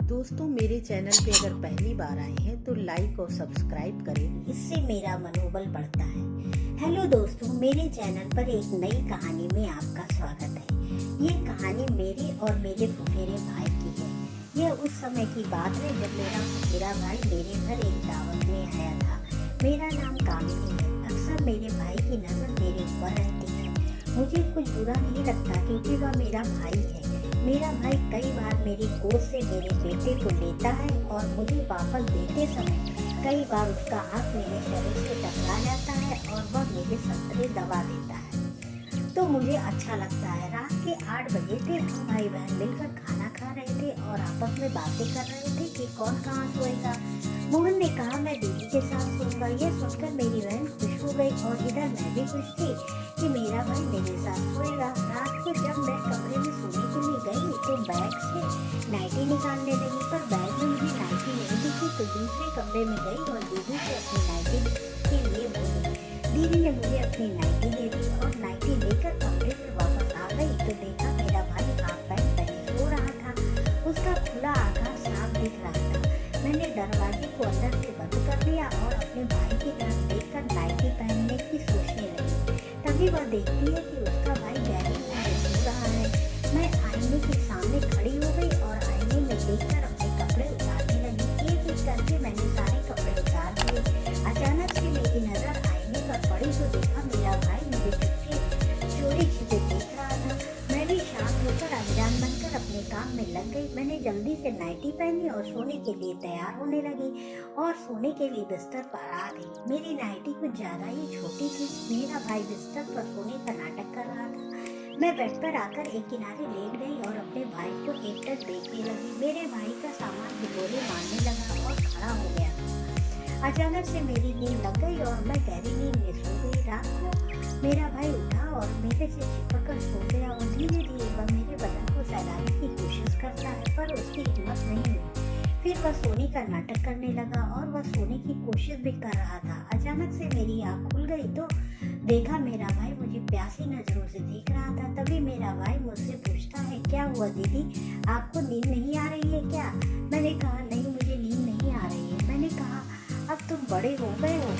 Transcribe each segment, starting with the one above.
दोस्तों मेरे चैनल पे अगर पहली बार आए हैं तो लाइक और सब्सक्राइब करें, इससे मेरा मनोबल बढ़ता है। हेलो दोस्तों, मेरे चैनल पर एक नई कहानी में आपका स्वागत है। ये कहानी मेरे और मेरे फुफेरे भाई की है। यह उस समय की बात है जब मेरा फुफेरा भाई मेरे घर एक दावत में आया था। मेरा नाम कामिनी है। अक्सर मेरे भाई की नज़र मेरे ऊपर रहती है। मुझे कुछ बुरा नहीं लगता क्योंकि वह मेरा भाई है। मेरा भाई कई बार मेरी गोद से मेरे बेटे को लेता है और मुझे वापस देते समय कई बार उसका हाथ मेरे शरीर से टकरा जाता है और वह मेरे संतरे दबा देता है, तो मुझे अच्छा लगता है। रात के 8 बजे थे। हम भाई बहन मिलकर खाना खा रहे थे और आपस में बातें कर रहे थे कि कौन कहाँ सोएगा। मोहन ने कहा मैं दीदी के साथ सोऊंगा। यह सुनकर मेरी बहन खुश हो गई और इधर मैं भी खुश थी कि मेरा भाई मेरे साथ सोएगा। रात को जब मैं कमरे में सोने के लिए गई तो बैग से नाइटी निकालने लगी, पर बैग में मुझे नाइटी नहीं दिखी। तो दूसरे कमरे में गई और दीदी से अपनी नाइटी के लिए बोली। दीदी ने मुझे अपनी नाइटी दे दी और नाइटी लेकर कमरे में वापस आ गई तो देखा मेरा भाई हाफ पैंट पहने सो रहा था। उसका खुला आकाश साफ दिख रहा था। मैंने दरवाजे को अंदर से बंद कर दिया और अपने भाई की तरफ देखकर नाइटी पहनने की सोचने लगी। तभी वह देखती है कि उसका भाई गहरी नींद में सो रहा है। मैं आईने के सामने खड़ी हो गई और आईने में देखकर अपने कपड़े उतारने लगी। एक एक करके मैंने सारे कपड़े उतार दिए। अचानक से मेरी नजर आईने पर पड़ी तो देखा मेरा भाई मुझे चोरी छिपे देख रहा था। मैं भी शांत होकर अनजान बनकर अपने काम में लग गई। मैंने जल्दी से नाइटी पहनी और सोने के लिए तैयार होने लगी और सोने के लिए बिस्तर पर आ गई। मेरी नाइटी कुछ ज्यादा ही छोटी थी। मेरा भाई बिस्तर पर सोने का नाटक कर रहा था। मैं बेड पर आकर एक किनारे लेट गई और अपने भाई को एकटक देखने लगी। मेरे भाई का सामान भिगोने मारने लगा और खड़ा हो गया। अचानक से मेरी नींद लग गई और मैं गहरी नींद में सो गई। रात को मेरा भाई उठा और मेरे से चिपक कर सो गया और धीरे धीरे वह मेरे बदन को सहलाने की कोशिश करता है, पर उसकी हिम्मत नहीं हुई। फिर वह सोने का नाटक करने लगा और वह सोने की कोशिश भी कर रहा था। अचानक से मेरी आँख खुल गई तो देखा मेरा भाई मुझे प्यासी नजरों से देख रहा था। तभी मेरा भाई मुझसे पूछता है, क्या हुआ दीदी, आपको नींद नहीं आ रही है क्या? मैंने कहा नहीं, मुझे नींद नहीं आ रही है। मैंने कहा अब तुम बड़े हो गए हो?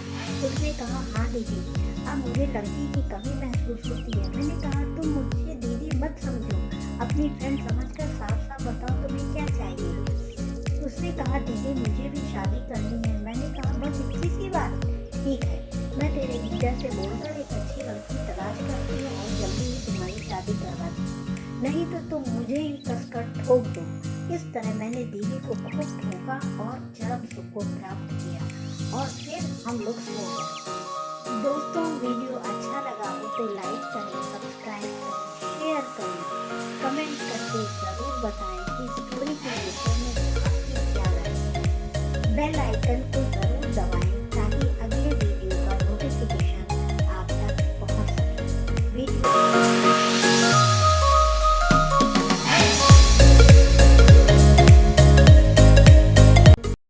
उसने कहा हाँ दीदी, अब मुझे लड़की की कमी महसूस होती है। मैंने कहा तुम मुझे दीदी मत समझो, अपनी फ्रेंड समझकर साफ साफ बताओ तुम्हें क्या चाहिए। उसने कहा दीदी मुझे भी शादी करनी है। मैंने कहा बस इतनी सी बात? ठीक है, मैं तेरे जीजा से बोलकर एक अच्छी लड़की तलाश करती हूँ और जल्दी ही तुम्हारी शादी करवा दूँ, नहीं तो तुम मुझे ही कसकर ठोक दो। इस तरह मैंने दीदी को खूब ठोका और चरम सुख को प्राप्त किया और फिर हम लोग सो गए। दोस्तों वीडियो अच्छा लगा हो तो लाइक करें, सब्सक्राइब करें, शेयर करें, कमेंट करके जरूर बताएं कि स्टोरी के विषय में आपकी क्या राय है। बेल आइकन को